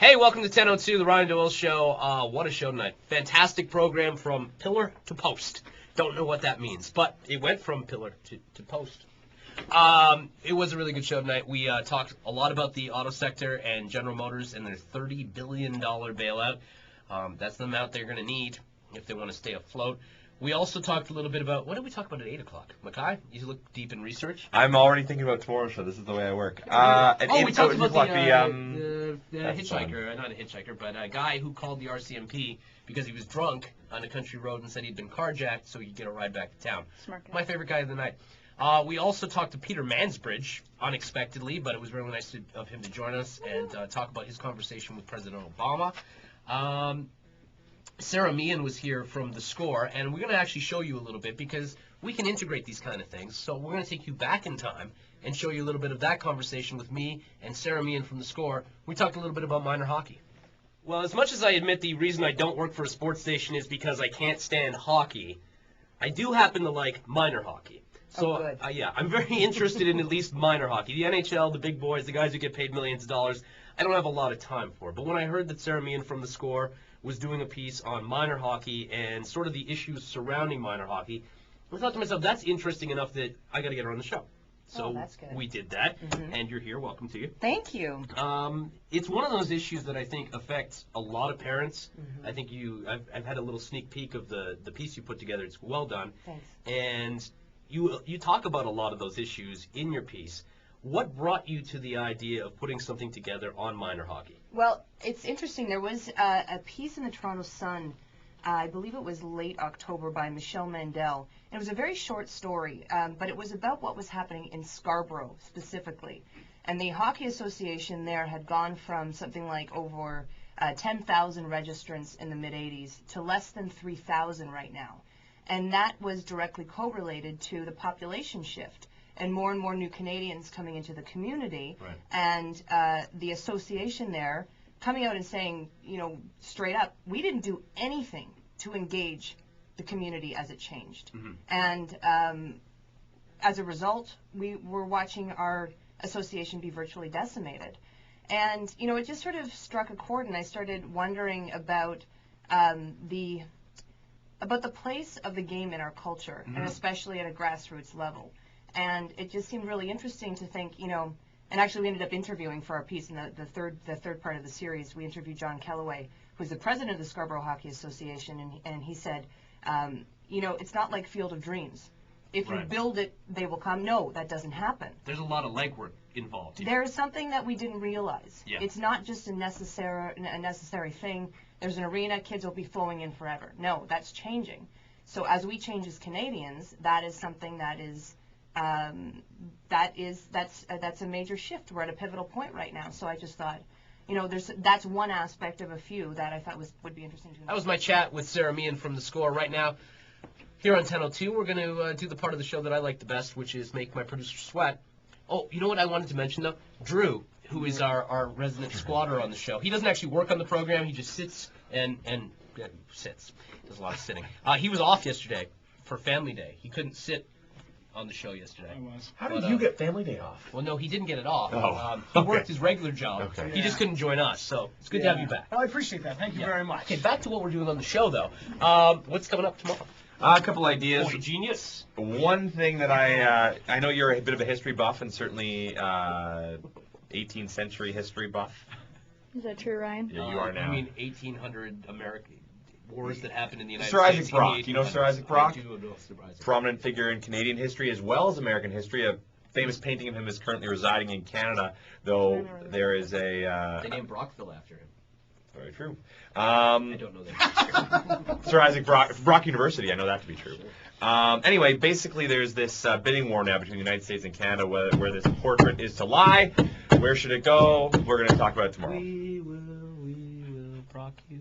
Hey, welcome to 10:02, the Ryan Doyle Show. What a show tonight. Fantastic program from pillar to post. Don't know what that means, but it went from pillar to post. It was a really good show tonight. We talked a lot about the auto sector and General Motors and their $30 billion bailout. That's the amount they're going to need if they want to stay afloat. We also talked a little bit about, what did we talk about at 8 o'clock? Mackay, you look deep in research. I'm already thinking about tomorrow's show. This is the way I work. We talked about the hitchhiker, not a hitchhiker, but a guy who called the RCMP because he was drunk on a country road and said he'd been carjacked so he could get a ride back to town. Smart guy. My favorite guy of the night. We also talked to Peter Mansbridge, unexpectedly, but it was really nice of him to join us and talk about his conversation with President Obama. Sarah Meehan was here from The Score, and we're going to actually show you a little bit because we can integrate these kind of things. So we're going to take you back in time and show you a little bit of that conversation with me and Sarah Meehan from The Score. We talked a little bit about minor hockey. Well, as much as I admit the reason I don't work for a sports station is because I can't stand hockey, I do happen to like minor hockey. So, yeah, I'm very interested in at least minor hockey. The NHL, the big boys, the guys who get paid millions of dollars, I don't have a lot of time for. But when I heard that Sarah Meehan from The Score was doing a piece on minor hockey and sort of the issues surrounding minor hockey, I thought to myself, that's interesting enough that I got to get her on the show. So we did that, and you're here. Welcome to you. Thank you. It's one of those issues that I think affects a lot of parents. I think I've had a little sneak peek of the piece you put together. It's well done. Thanks. And you talk about a lot of those issues in your piece. What brought you to the idea of putting something together on minor hockey? Well, it's interesting. There was a piece in the Toronto Sun, I believe it was late October, by Michelle Mandel. And it was a very short story, but it was about what was happening in Scarborough specifically. And the Hockey Association there had gone from something like over 10,000 registrants in the mid-'80s to less than 3,000 right now. And that was directly correlated to the population shift and more new Canadians coming into the community. Right. And the association there coming out and saying, straight up, we didn't do anything to engage the community as it changed. And as a result, we were watching our association be virtually decimated. And, it just sort of struck a chord, and I started wondering about the place of the game in our culture, and especially at a grassroots level. And it just seemed really interesting to think, and actually we ended up interviewing for our piece in the third part of the series. We interviewed John Kellaway, who's the president of the Scarborough Hockey Association, and he said, it's not like Field of Dreams. If you build it, they will come. No, that doesn't happen. There's a lot of legwork involved here. There is something that we didn't realize. Yeah. It's not just a necessary thing. There's an arena, kids will be flowing in forever. No, that's changing. So as we change as Canadians, that is something that is that's a major shift. We're at a pivotal point right now. So I just thought, that's one aspect of a few that I thought would be interesting to know. That was my chat with Sarah Meehan from The Score. Right now, here on 1002, we're going to do the part of the show that I like the best, which is make my producer sweat. Oh, you know what I wanted to mention, though? Drew, who is our resident squatter on the show. He doesn't actually work on the program. He just sits and sits. Does a lot of sitting. He was off yesterday for Family Day. He couldn't sit on the show yesterday. How did you get Family Day off? Well, no, he didn't get it off. He worked his regular job. Okay. He just couldn't join us, so it's good to have you back. Well, I appreciate that. Thank you very much. Okay, back to what we're doing on the show, though. What's coming up tomorrow? A couple ideas. Boy, genius. One thing that I know you're a bit of a history buff, and certainly 18th century history buff. Is that true, Ryan? Yeah, you are now. I mean 1800 American wars that happened in the United Sir States. Isaac Brock. You know Sir Isaac Brock? I do know Sir Isaac. Prominent figure in Canadian history as well as American history. A famous painting of him is currently residing in Canada, though there is a... They named Brockville after him. Very true. I don't know that. Sir Isaac Brock University, I know that to be true. Anyway, basically there's this bidding war now between the United States and Canada where this portrait is to lie. Where should it go? We're going to talk about it tomorrow. We will Brock you.